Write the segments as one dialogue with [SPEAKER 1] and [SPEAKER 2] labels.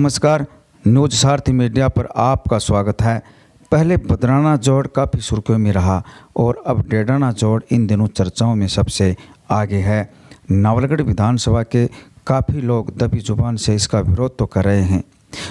[SPEAKER 1] नमस्कार, न्यूज सारथी मीडिया पर आपका स्वागत है। पहले बदराना जोड़ काफ़ी सुर्खियों में रहा और अब डेडाना जोड़ इन दिनों चर्चाओं में सबसे आगे है। नवलगढ़ विधानसभा के काफ़ी लोग दबी जुबान से इसका विरोध तो कर रहे हैं।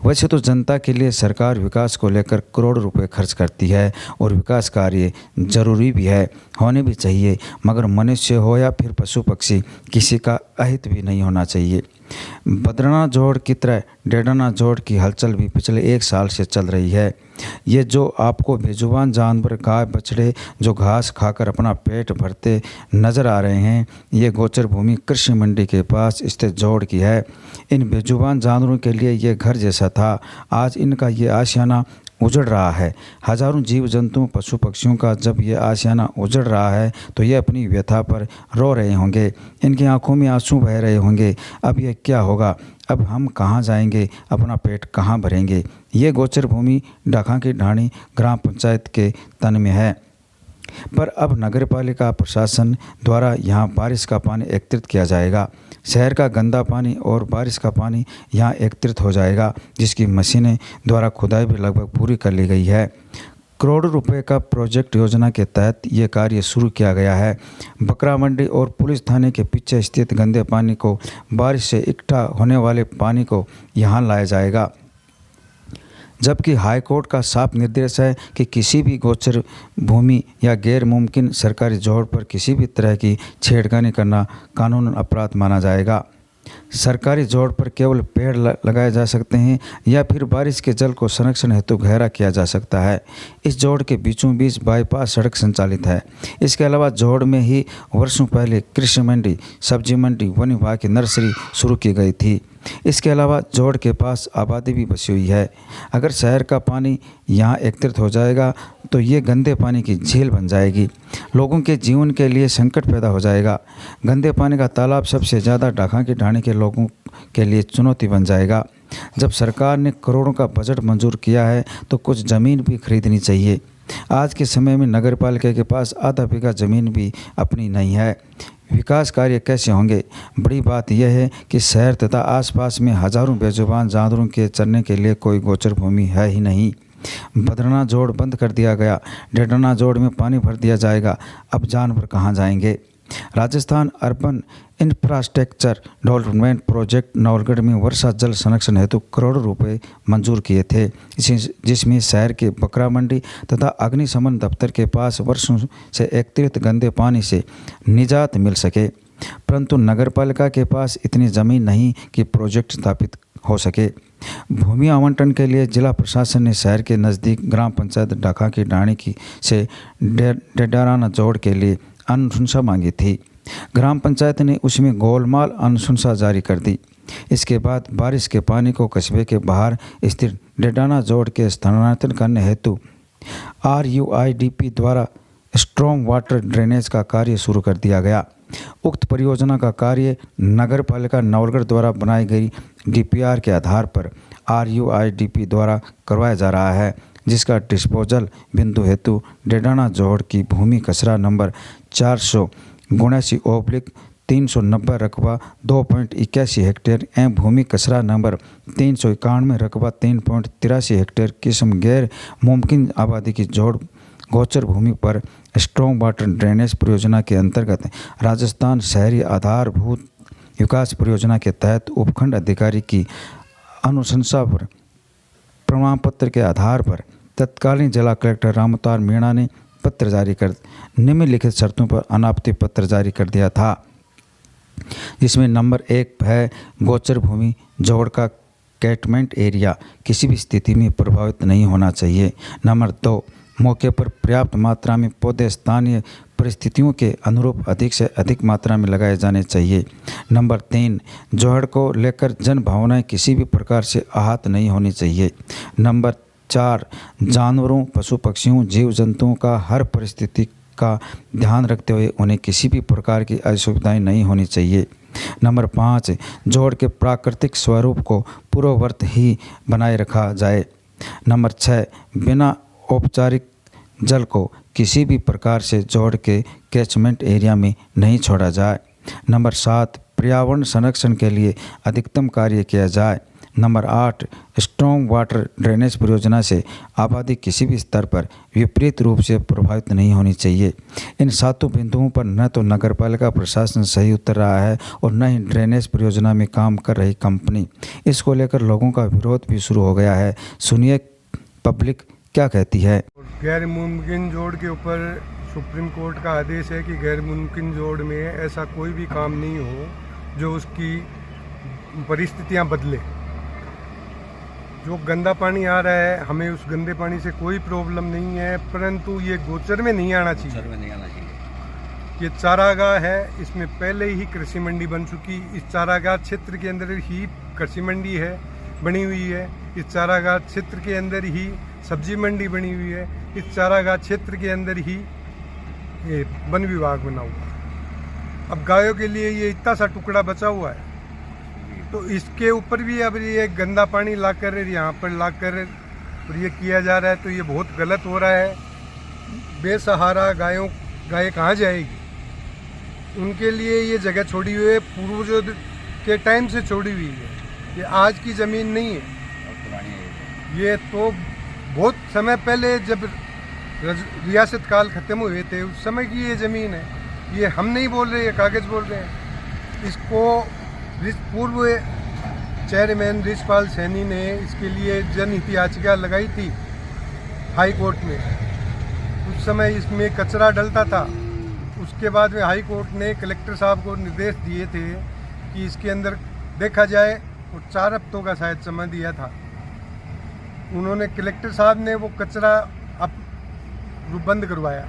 [SPEAKER 1] वैसे तो जनता के लिए सरकार विकास को लेकर करोड़ों रुपए खर्च करती है और विकास कार्य जरूरी भी है, होने भी चाहिए, मगर मनुष्य हो या फिर पशु पक्षी, किसी का अहित भी नहीं होना चाहिए। बदराना जोड़ की तरह डेडाना जोड़ की हलचल भी पिछले 1 साल से चल रही है। ये जो आपको बेजुबान जानवर, गाय बछड़े जो घास खाकर अपना पेट भरते नजर आ रहे हैं, ये गोचर भूमि कृषि मंडी के पास स्थित जोड़ की है। इन बेजुबान जानवरों के लिए ये घर जैसा था, आज इनका ये आशियाना उजड़ रहा है। हजारों जीव जंतुओं, पशु पक्षियों का जब ये आशियाना उजड़ रहा है तो ये अपनी व्यथा पर रो रहे होंगे, इनकी आंखों में आंसू बह रहे होंगे। अब ये क्या होगा, अब हम कहाँ जाएंगे, अपना पेट कहाँ भरेंगे। ये गोचर भूमि डाखा की ढाणी ग्राम पंचायत के तन में है, पर अब नगर पालिका प्रशासन द्वारा यहाँ बारिश का पानी एकत्रित किया जाएगा। शहर का गंदा पानी और बारिश का पानी यहाँ एकत्रित हो जाएगा, जिसकी मशीनें द्वारा खुदाई भी लगभग पूरी कर ली गई है। करोड़ों रुपए का प्रोजेक्ट योजना के तहत ये कार्य शुरू किया गया है। बकरा मंडी और पुलिस थाने के पीछे स्थित गंदे पानी को, बारिश से इकट्ठा होने वाले पानी को यहाँ लाया जाएगा, जबकि हाईकोर्ट का साफ निर्देश है कि किसी भी गोचर भूमि या गैर मुमकिन सरकारी जोड़ पर किसी भी तरह की छेड़खानी करना कानूनन अपराध माना जाएगा। सरकारी जोड़ पर केवल पेड़ लगाए जा सकते हैं या फिर बारिश के जल को संरक्षण हेतु गहरा किया जा सकता है। इस जोड़ के बीचों बीच बाईपास सड़क संचालित है। इसके अलावा जोड़ में ही वर्षों पहले कृषि मंडी, सब्जी मंडी, वन विभाग की नर्सरी शुरू की गई थी। इसके अलावा जोड़ के पास आबादी भी बसी हुई है। अगर शहर का पानी यहाँ एकत्रित हो जाएगा तो ये गंदे पानी की झील बन जाएगी, लोगों के जीवन के लिए संकट पैदा हो जाएगा। गंदे पानी का तालाब सबसे ज़्यादा डाखा की ढाणी के लोगों के लिए चुनौती बन जाएगा। जब सरकार ने करोड़ों का बजट मंजूर किया है तो कुछ ज़मीन भी खरीदनी चाहिए। आज के समय में नगर पालिका के पास आधा बीघा ज़मीन भी अपनी नहीं है। विकास कार्य कैसे होंगे। बड़ी बात यह है कि शहर तथा आसपास में हजारों बेजुबान जानवरों के चरने के लिए कोई गोचर भूमि है ही नहीं। बदराना जोड़ बंद कर दिया गया, डेडाना जोड़ में पानी भर दिया जाएगा, अब जानवर कहाँ जाएंगे। Rajasthan urban infrastructure development project Nawalgarh में वर्षा जल संरक्षण हेतु करोड़ों रुपए मंजूर किए थे, जिसमें शहर के बकरा मंडी तथा अग्निशमन दफ्तर के पास वर्षों से एकत्रित गंदे पानी से निजात मिल सके। परंतु नगर पालिका के पास इतनी ज़मीन नहीं कि प्रोजेक्ट स्थापित हो सके। भूमि आवंटन के लिए जिला प्रशासन ने शहर के नज़दीक ग्राम पंचायत डाखा की ढाणी की से डेडाना जोड़ के लिए अनुशंसा मांगी थी। ग्राम पंचायत ने उसमें गोलमाल अनुशंसा जारी कर दी। इसके बाद बारिश के पानी को कस्बे के बाहर स्थित डेडाना जोड़ के स्थानांतरण करने हेतु RUIDP द्वारा स्ट्रॉन्ग वाटर ड्रेनेज का कार्य शुरू कर दिया गया। उक्त परियोजना का कार्य नगर पालिका नवलगढ़ द्वारा बनाई गई DPR के आधार पर RUIDP द्वारा करवाया जा रहा है, जिसका डिस्पोजल बिंदु हेतु डेडाना जोड़ की भूमि कचरा नंबर 479/390 रकबा 2.81 हेक्टेयर एवं भूमि कचरा नंबर 391 रकबा 3.83 हेक्टेयर किस्म गैर मुमकिन आबादी की जोड़ गोचर भूमि पर स्ट्रॉन्ग वाटर ड्रेनेज परियोजना के अंतर्गत राजस्थान शहरी आधारभूत विकास परियोजना के तहत उपखंड अधिकारी की अनुशंसा पर प्रमाण पत्र के आधार पर तत्कालीन जिला कलेक्टर राम अवतार मीणा ने पत्र जारी कर निम्नलिखित शर्तों पर अनापत्ति पत्र जारी कर दिया था, जिसमें नंबर 1 है गोचर भूमि जोड़ का कैटमेंट एरिया किसी भी स्थिति में प्रभावित नहीं होना चाहिए। नंबर 2, मौके पर पर्याप्त मात्रा में पौधे स्थानीय परिस्थितियों के अनुरूप अधिक से अधिक मात्रा में लगाए जाने चाहिए। नंबर 3, जोड़ को लेकर जन भावनाएं किसी भी प्रकार से आहत नहीं होनी चाहिए। नंबर 4, जानवरों, पशु पक्षियों, जीव जंतुओं का हर परिस्थिति का ध्यान रखते हुए उन्हें किसी भी प्रकार की असुविधाएं नहीं होनी चाहिए। नंबर 5, जोड़ के प्राकृतिक स्वरूप को पूर्ववत ही बनाए रखा जाए। नंबर 6, बिना औपचारिक जल को किसी भी प्रकार से जोड़ के कैचमेंट एरिया में नहीं छोड़ा जाए। नंबर 7, पर्यावरण संरक्षण के लिए अधिकतम कार्य किया जाए। नंबर 8, स्ट्रॉन्ग वाटर ड्रेनेज परियोजना से आबादी किसी भी स्तर पर विपरीत रूप से प्रभावित नहीं होनी चाहिए। इन 7 बिंदुओं पर न तो नगरपालिका प्रशासन सही उतर रहा है और न ही ड्रेनेज परियोजना में काम कर रही कंपनी। इसको लेकर लोगों का विरोध भी शुरू हो गया है। सुनिए पब्लिक क्या कहती है।
[SPEAKER 2] गैर मुमकिन जोड़ के ऊपर सुप्रीम कोर्ट का आदेश है कि गैर मुमकिन जोड़ में ऐसा कोई भी काम नहीं हो जो उसकी परिस्थितियां बदले। जो गंदा पानी आ रहा है, हमें उस गंदे पानी से कोई प्रॉब्लम नहीं है, परंतु ये गोचर में नहीं आना चाहिए। ये चारागाह है, इसमें पहले ही कृषि मंडी बन चुकी। इस चारागाह क्षेत्र के अंदर ही कृषि मंडी है बनी हुई है। इस चारागाह क्षेत्र के अंदर ही सब्जी मंडी बनी हुई है। इस चारागाह क्षेत्र के अंदर ही ये वन विभाग बना हुआ है। अब गायों के लिए ये इतना सा टुकड़ा बचा हुआ है, तो इसके ऊपर भी अब ये गंदा पानी लाकर यहाँ पर लाकर और ये किया जा रहा है, तो ये बहुत गलत हो रहा है। बेसहारा गाय कहाँ जाएगी? उनके लिए ये जगह छोड़ी हुई है, पूर्वजों के टाइम से छोड़ी हुई है। ये आज की ज़मीन नहीं है, ये तो बहुत समय पहले जब रियासत काल ख़त्म हुए थे उस समय की ये ज़मीन है। ये हम नहीं बोल रहे, ये कागज़ बोल रहे हैं। इसको पूर्व चेयरमैन रिछपाल सैनी ने इसके लिए जनहित याचिका लगाई थी हाई कोर्ट में। उस समय इसमें कचरा डलता था। उसके बाद में हाई कोर्ट ने कलेक्टर साहब को निर्देश दिए थे कि इसके अंदर देखा जाए, और 4 हफ्तों का शायद समय दिया था। उन्होंने कलेक्टर साहब ने वो कचरा बंद करवाया।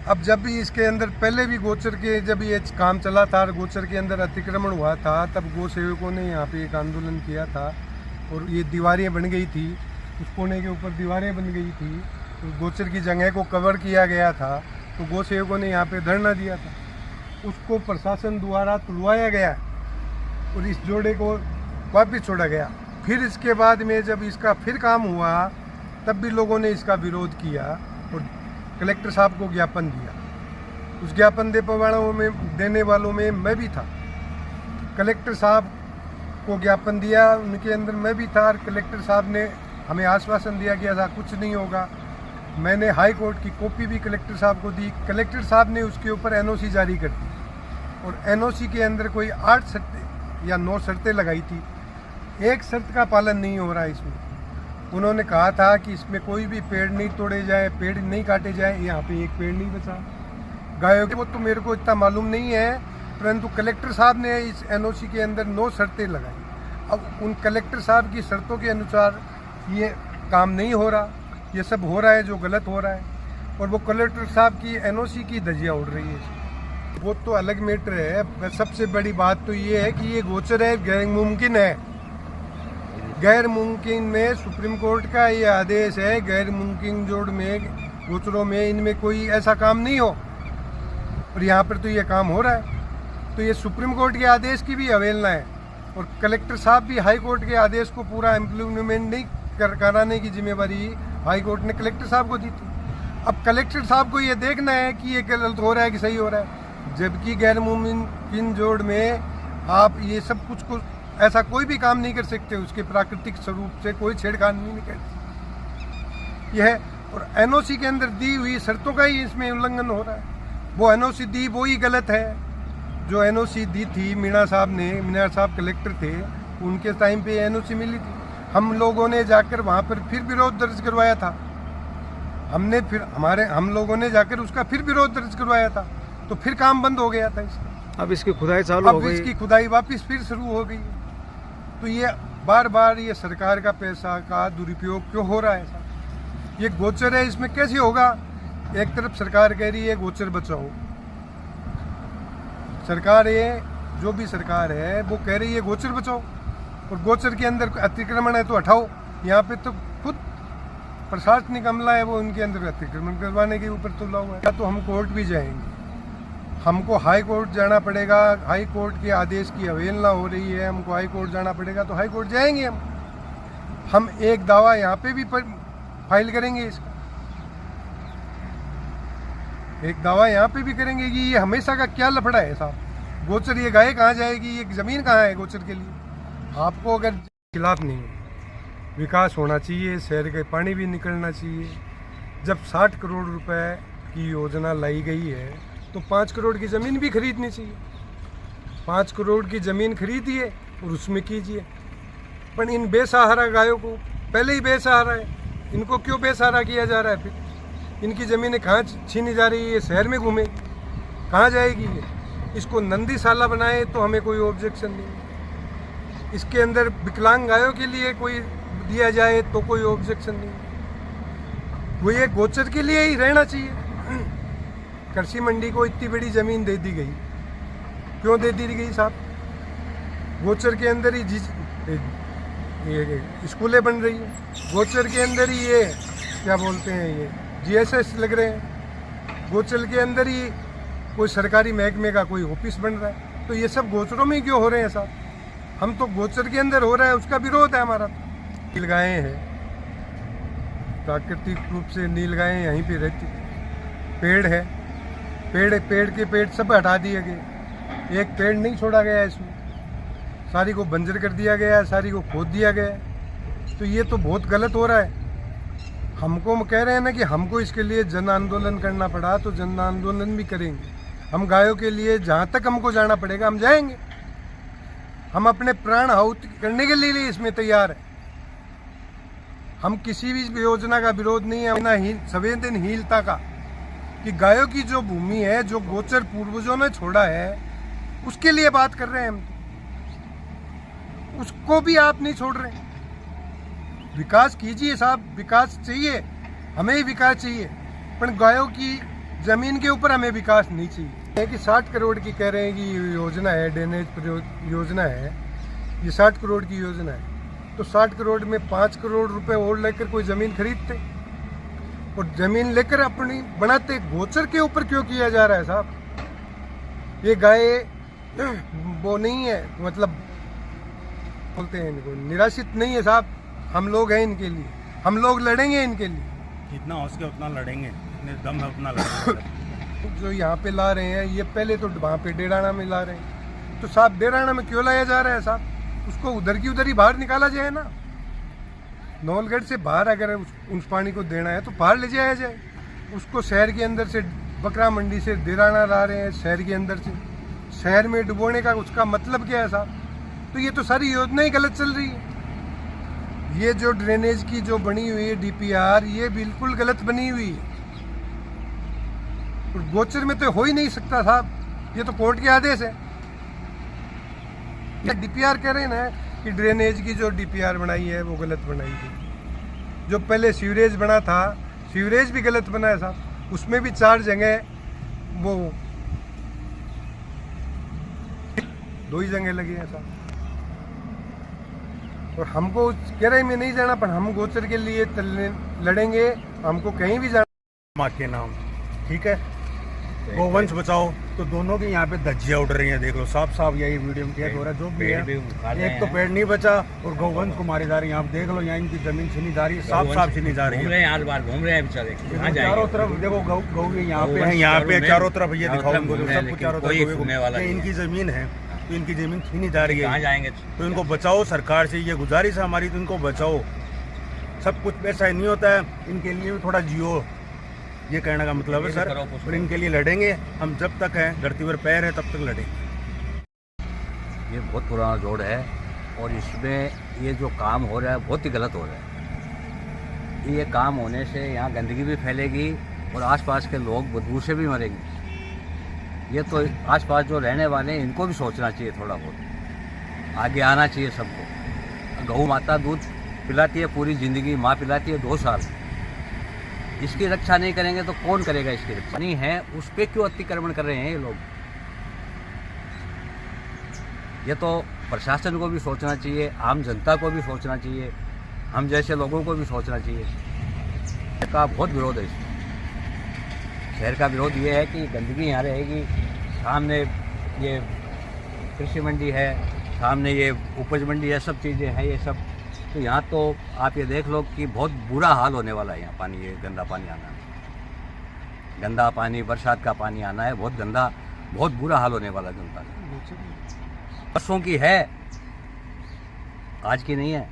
[SPEAKER 2] अब जब भी इसके अंदर पहले भी गोचर के जब ये काम चला था और गोचर के अंदर अतिक्रमण हुआ था, तब गो सेवकों ने यहाँ पे एक आंदोलन किया था और ये दीवारें बन गई थी, उस कोने के ऊपर दीवारें बन गई थी, तो गोचर की जगह को कवर किया गया था। तो गो सेवकों ने यहाँ पे धरना दिया था, उसको प्रशासन द्वारा तुड़वाया गया और इस जोड़े को वापस छोड़ा गया। फिर इसके बाद में जब इसका फिर काम हुआ, तब भी लोगों ने इसका विरोध किया और कलेक्टर साहब को ज्ञापन दिया। उस ज्ञापन देने वालों में मैं भी था। कलेक्टर साहब को ज्ञापन दिया, उनके अंदर मैं भी था, और कलेक्टर साहब ने हमें आश्वासन दिया कि ऐसा कुछ नहीं होगा। मैंने हाई कोर्ट की कॉपी भी कलेक्टर साहब को दी। कलेक्टर साहब ने उसके ऊपर एनओसी जारी कर दी और एनओसी के अंदर कोई 8 शर्तें या 9 शर्तें लगाई थी। एक शर्त का पालन नहीं हो रहा है इसमें। उन्होंने कहा था कि इसमें कोई भी पेड़ नहीं तोड़े जाए, पेड़ नहीं काटे जाए। यहाँ पे एक पेड़ नहीं बचा गायों के, वो तो मेरे को इतना मालूम नहीं है, परंतु कलेक्टर साहब ने इस एनओसी के अंदर 9 शर्तें लगाई। अब उन कलेक्टर साहब की शर्तों के अनुसार ये काम नहीं हो रहा, ये सब हो रहा है जो गलत हो रहा है, और वो कलेक्टर साहब की एनओसी की धज्जियाँ उड़ रही है। वो तो अलग मैटर है। सबसे बड़ी बात तो ये है कि ये गोचर है, गैर मुमकिन है। गैर मुमकिन में सुप्रीम कोर्ट का ये आदेश है, गैर मुमकिन जोड़ में गोचरों में इनमें कोई ऐसा काम नहीं हो, और यहाँ पर तो ये काम हो रहा है। तो ये सुप्रीम कोर्ट के आदेश की भी अवहेलना है, और कलेक्टर साहब भी हाई कोर्ट के आदेश को पूरा इम्प्लीमेंट नहीं कराने की जिम्मेवारी हाई कोर्ट ने कलेक्टर साहब को दी थी। अब कलेक्टर साहब को ये देखना है कि ये गलत हो रहा है कि सही हो रहा है, जबकि गैर मुमकिन जोड़ में आप ये सब कुछ को ऐसा कोई भी काम नहीं कर सकते, उसके प्राकृतिक स्वरूप से कोई छेड़खानी नहीं कर सकते। यह है, और एनओसी के अंदर दी हुई शर्तों का ही इसमें उल्लंघन हो रहा है। वो एनओसी दी वो ही गलत है जो एनओसी दी थी मीणा साहब कलेक्टर थे, उनके टाइम पे एनओसी मिली थी। हम लोगों ने जाकर वहाँ पर फिर विरोध दर्ज करवाया था। हम लोगों ने जाकर उसका फिर विरोध दर्ज करवाया था, तो फिर काम बंद हो गया था इसका।
[SPEAKER 1] अब इसकी खुदाई चालू हो गई,
[SPEAKER 2] अब इसकी खुदाई वापस फिर शुरू हो गई। तो ये बार बार ये सरकार का पैसा का दुरुपयोग क्यों हो रहा है? ऐसा ये गोचर है, इसमें कैसे होगा? एक तरफ सरकार कह रही है गोचर बचाओ, सरकार ये जो भी सरकार है वो कह रही है गोचर बचाओ, और गोचर के अंदर अतिक्रमण है तो हटाओ। यहाँ पे तो खुद प्रशासनिक अमला है वो उनके अंदर अतिक्रमण करवाने के ऊपर तुला हुआ है। या तो हम कोर्ट भी जाएंगे, हमको हाई कोर्ट जाना पड़ेगा। हाई कोर्ट के आदेश की अवहेलना हो रही है, हमको हाई कोर्ट जाना पड़ेगा, तो हाई कोर्ट जाएंगे हम एक दावा यहाँ पे भी फाइल करेंगे, इसका एक दावा यहाँ पे भी करेंगे कि ये हमेशा का क्या लफड़ा है साहब। गोचर ये गाय कहाँ जाएगी, ये ज़मीन कहाँ है गोचर के लिए? आपको अगर खिलाफ नहीं है, विकास होना चाहिए, शहर का पानी भी निकलना चाहिए। जब 60 करोड़ रुपए की योजना लाई गई है तो 5 करोड़ की ज़मीन भी खरीदनी चाहिए। 5 करोड़ की ज़मीन खरीदिए और उसमें कीजिए। पर इन बेसहारा गायों को पहले ही बेसहारा है, इनको क्यों बेसहारा किया जा रहा है? फिर इनकी ज़मीनें कहाँ छीनी जा रही है? शहर में घूमे, कहाँ जाएगी ये? इसको नंदीशाला बनाए तो हमें कोई ऑब्जेक्शन नहीं। इसके अंदर विकलांग गायों के लिए कोई दिया जाए तो कोई ऑब्जेक्शन नहीं। वो ये गोचर के लिए ही रहना चाहिए। कृषि मंडी को इतनी बड़ी ज़मीन दे दी गई, क्यों दे दी गई साहब? गोचर के अंदर ही ये स्कूलें बन रही है, गोचर के अंदर ही ये क्या बोलते हैं, ये GSS लग रहे हैं, गोचर के अंदर ही कोई सरकारी महकमे का कोई ऑफिस बन रहा है। तो ये सब गोचरों में ही क्यों हो रहे हैं साहब? हम तो गोचर के अंदर हो रहा है, उसका विरोध है हमारा। नील गायें हैं, प्राकृतिक रूप से नील गायें यहीं पे रहती। पेड़ है, पेड़ के पेड़ सब हटा दिए गए, एक पेड़ नहीं छोड़ा गया इसमें, सारी को बंजर कर दिया गया है, सारी को खोद दिया गया है। तो ये तो बहुत गलत हो रहा है। हमको कह रहे हैं ना कि हमको इसके लिए जन आंदोलन करना पड़ा तो जन आंदोलन भी करेंगे। हम गायों के लिए जहाँ तक हमको जाना पड़ेगा हम जाएंगे। हम अपने प्राण आहुति करने के लिए इसमें तैयार है। हम किसी भी योजना का विरोध नहीं है, ना संवेदनहीनता का, कि गायों की जो भूमि है, जो गोचर पूर्वजों ने छोड़ा है, उसके लिए बात कर रहे हैं हम। उसको भी आप नहीं छोड़ रहे। विकास कीजिए साहब, विकास चाहिए, हमें ही विकास चाहिए, पर गायों की जमीन के ऊपर हमें विकास नहीं चाहिए। है कि 60 करोड़ की कह रहे हैं कि योजना है, ड्रेनेज योजना है, ये 60 करोड़ की योजना है। तो 60 करोड़ में 5 करोड़ रुपए और लेकर कोई ज़मीन खरीदते और ज़मीन लेकर अपनी बनाते। गोचर के ऊपर क्यों किया जा रहा है साहब? ये गाय वो नहीं है, मतलब बोलते हैं इनको, निराशित नहीं है साहब। हम लोग हैं इनके लिए, हम लोग लड़ेंगे इनके लिए,
[SPEAKER 3] जितना हो सके उतना लड़ेंगे, जितने दम है उतना लड़ेंगे।
[SPEAKER 2] जो यहाँ पे ला रहे हैं, ये पहले तो वहाँ पे डेराना में ला रहे हैं। तो साहब डेराना में क्यों लाया जा रहा है साहब? उसको उधर की उधर ही बाहर निकाला जाए ना। नौलगढ़ से बाहर अगर उस पानी को देना है तो बाहर ले जाया जाए। उसको शहर के अंदर से, बकरा मंडी से डेराना ला रहे हैं शहर के अंदर से, शहर में डुबोने का उसका मतलब क्या है साहब? तो ये तो सारी योजना ही गलत चल रही है। ये जो ड्रेनेज की जो बनी हुई है DPR, ये बिल्कुल गलत बनी हुई है। और गोचर में तो हो ही नहीं सकता साहब, ये तो कोर्ट के आदेश है। DPR कह रहे हैं ना कि ड्रेनेज की जो DPR बनाई है वो गलत बनाई थी। जो पहले सीवरेज बना था, सीवरेज भी गलत बना है साहब। उसमें भी 4 जगह, वो 2 ही जगह लगी है साहब। और हमको किराए में नहीं जाना, पर हम गोचर के लिए लड़ेंगे। हमको कहीं भी जाना
[SPEAKER 3] माँ के नाम, ठीक है। गोवंश बचाओ, तो दोनों की यहाँ पे धज्जियाँ उड़ रही हैं। देख लो साफ साफ यही वीडियो में हो रहा है। जो भी है, एक तो पेड़ नहीं बचा और गौवंश को मारी जा रही है। आप देख लो यहाँ इनकी जमीन छीनी जा रही है, साफ छीनी जा रही है।
[SPEAKER 4] घूम रहे हैं बेचारे,
[SPEAKER 3] चारों तरफ देखो गौ यहाँ पे है, यहाँ पे चारों तरफ ये दिखाओ उनको, सब कुछ चारों तरफ इनकी जमीन है, तो इनकी जमीन छीनी जा रही है।
[SPEAKER 4] कहाँ जाएंगे?
[SPEAKER 3] तो इनको बचाओ, सरकार से ये गुजारिश है हमारी, तो इनको बचाओ। सब कुछ पैसा नहीं होता है, इनके लिए भी थोड़ा जियो, ये कहने का मतलब है सर। और इनके लिए लड़ेंगे हम, जब तक है धरती पर पैर है तब तक लड़ेंगे।
[SPEAKER 4] ये बहुत पुराना रोड है और इसमें ये जो काम हो रहा है बहुत ही गलत हो रहा है। ये काम होने से यहाँ गंदगी भी फैलेगी और आसपास के लोग बदबू से भी मरेंगे। ये तो आसपास जो रहने वाले हैं इनको भी सोचना चाहिए, थोड़ा बहुत आगे आना चाहिए सबको। गऊ माता दूध पिलाती है पूरी ज़िंदगी, माँ पिलाती है 2 साल। इसकी रक्षा नहीं करेंगे तो कौन करेगा इसकी रक्षा? नहीं है उस पर क्यों अतिक्रमण कर रहे हैं ये लोग? ये तो प्रशासन को भी सोचना चाहिए, आम जनता को भी सोचना चाहिए, हम जैसे लोगों को भी सोचना चाहिए। का बहुत विरोध है इसमें। शहर का विरोध ये है कि गंदगी यहाँ रहेगी, सामने ये कृषि मंडी है, सामने ये उपज मंडी है, सब चीज़ें हैं ये सब। तो यहाँ तो आप ये देख लो कि बहुत बुरा हाल होने वाला है यहाँ। पानी, ये गंदा पानी आना है, गंदा पानी, बरसात का पानी आना है, बहुत गंदा, बहुत बुरा हाल होने वाला है जनता का। बरसों की है आज की नहीं है,